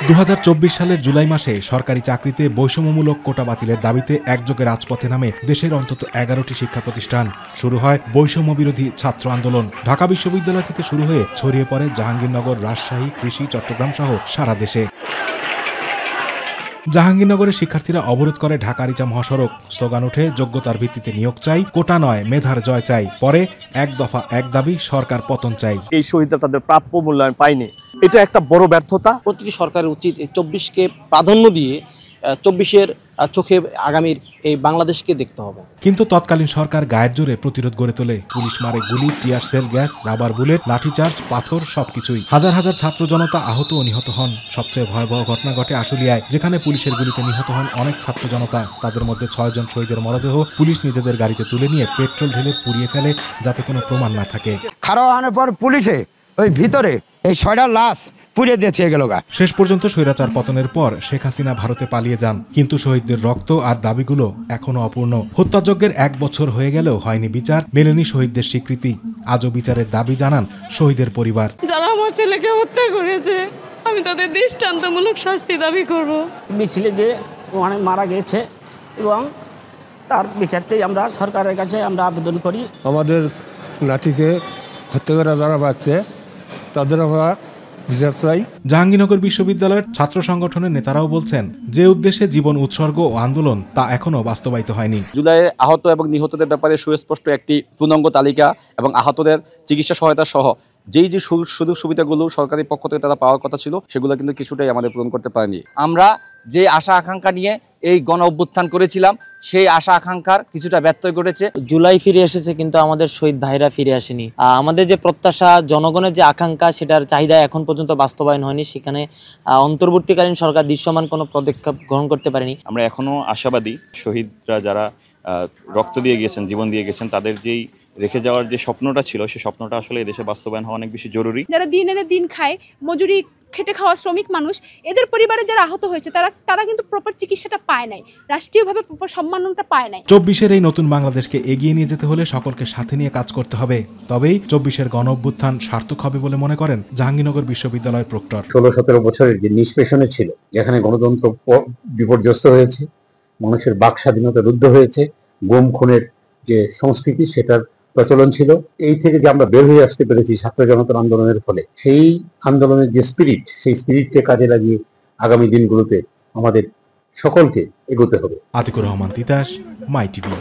2024 সালের জুলাই মাসে সরকারি চাকরিতে বৈষম্যমূলক কোটা বাতিলের দাবিতে একযোগে রাজপথে নামে দেশের অন্তত 11টি শিক্ষা প্রতিষ্ঠান। শুরু হয় বৈষম্য বিরোধী ছাত্র আন্দোলন। ঢাকা বিশ্ববিদ্যালয় থেকে শুরু হয়ে ছড়িয়ে পড়ে জাহাঙ্গীরনগর, রাজশাহী, কৃষি, চট্টগ্রাম সহ সারা দেশে। জাহাঙ্গীরনগরের শিক্ষার্থীরা অবরোধ করে ঢাকা আরিচা মহাসড়ক। স্লোগান ওঠে, যোগ্যতার ভিত্তিতে নিয়োগ চাই, কোটা নয় মেধার জয় চাই। পরে এক দফা এক দাবি, সরকার পতন চাই। এই শহীদরা তাদের প্রাপ্য মূল্যায়ন পায়নি, এটা একটা বড় ব্যর্থতা। প্রতিটি সরকারের উচিত 24কে প্রাধান্য দিয়ে 24-এর চোখে আগামীর এই বাংলাদেশকে দেখতে হবে। কিন্তু তৎকালীন সরকার গায়ের জোরে প্রতিরোধ গড়ে তোলে। পুলিশ মারে গুলি, tear shell gas, rubber bullet, lathi charge, পাথর, সবকিছুই। হাজার হাজার ছাত্র জনতা আহত ও নিহত হন। সবচেয়ে ভয়াবহ ঘটনা ঘটে আশুলিয়ায়, যেখানে পুলিশের গুলিতে নিহত হন অনেক ছাত্র জনতা। তাদের মধ্যে 6 জন শহীদের মরদেহ পুলিশ নিজেদের গাড়িতে তুলে নিয়ে পেট্রোল ঢেলে পুড়িয়ে ফেলে, যাতে কোনো প্রমাণ না থাকে। খারাপ হওয়ার পর পুলিশে ওই ভিতরে এই 6টা লাশ পুড়িয়ে দিয়ে গেল। শেষ পর্যন্ত স্বৈরাচার পতনের পর শেখ হাসিনা ভারতে পালিয়ে যান, কিন্তু শহীদদের রক্ত আর দাবিগুলো এখনো অপূর্ণ। হত্যাযজ্ঞের 1 বছর হয়ে গেলেও হয়নি বিচার, মেলেনি শহীদদের স্বীকৃতি। আজও বিচারের দাবি জানান শহীদের পরিবার। যারা আমার ছেলেকে হত্যা করেছে, আমি তাদের দৃষ্টান্তমূলক শাস্তি দাবি করব। মিছিলে যে ওখানে মারা গেছে এবং তার বিচার চাই আমরা সরকারের কাছে আমরা আবেদন করি। আমাদের নাতিকে হত্যা করা যারা পাচ্ছে তাদের আমরা বিচার চাই। জাহাঙ্গীরনগর বিশ্ববিদ্যালয়ের ছাত্র সংগঠনের নেতারাও বলছেন, যে উদ্দেশ্যে জীবন উৎসর্গ ও আন্দোলন তা এখনো বাস্তবায়িত হয়নি। জুলাইয়ে আহত এবং নিহতদের ব্যাপারে সুস্পষ্ট একটি পূর্ণাঙ্গ তালিকা এবং আহতদের চিকিৎসা সহায়তা সহ যেই যে সুযোগ সুবিধাগুলো সরকারি পক্ষ থেকে তারা পাওয়ার কথা ছিল, সেগুলো কিন্তু কিছুটাই আমাদের পূরণ করতে পারেনি। আমরা যে আশা আকাঙ্ক্ষা নিয়ে এই গণ অভ্যুত্থান করেছিলাম, সেই আশা আকাঙ্ক্ষার কিছুটা ব্যত্যয় ঘটেছে। জুলাই ফিরে এসেছে, কিন্তু আমাদের শহীদ ভাইরা ফিরে আসেনি। আমাদের যে প্রত্যাশা, জনগণের যে আকাঙ্ক্ষা, সেটার চাহিদা এখন পর্যন্ত বাস্তবায়ন হয়নি। সেখানে অন্তর্বর্তীকালীন সরকার দৃশ্যমান কোনো পদক্ষেপ গ্রহণ করতে পারেনি। আমরা এখনো আশাবাদী, শহীদরা যারা রক্ত দিয়ে গেছেন, জীবন দিয়ে গেছেন, তাদের যেই রেখে যাওয়ার যে স্বপ্নটা ছিল, সেই স্বপ্নটা আসলে এদেশে বাস্তবায়ন হওয়া অনেক বেশি জরুরি। যারা দিন এনে দিন খায়, মজুরি খেটে খাওয়া শ্রমিক মানুষ, এদের পরিবারে যারা আহত হয়েছে তারা কিন্তু প্রপার চিকিৎসাটা পায় নাই, রাষ্ট্রীয়ভাবে প্রপার সম্মানটা পায় নাই। 24-এর এই নতুন বাংলাদেশকে এগিয়ে নিয়ে যেতে হলে সকলকে সাথে নিয়ে কাজ করতে হবে। তবেই 24-এর গণ অভ্যুত্থান সার্থক হবে বলে মনে করেন জাহাঙ্গীরনগর বিশ্ববিদ্যালয়ের প্রক্টর। 16-17 বছরের যে নিষ্পেষণে ছিল, যেখানে গণতন্ত্র বিপর্যস্ত হয়েছে, মানুষের বাক স্বাধীনতা রুদ্ধ হয়েছে, গুম খুনের যে সংস্কৃতি সেটার প্রচলন ছিল, এই থেকে যে আমরা বের হয়ে আসতে পেরেছি ছাত্র জনতার আন্দোলনের ফলে, সেই আন্দোলনের যে স্পিরিট, সেই স্পিরিটকে কাজে লাগিয়ে আগামী দিনগুলোতে আমাদের সকলকে এগোতে হবে। আতিকুর রহমান তিতাস, মাই টিভি।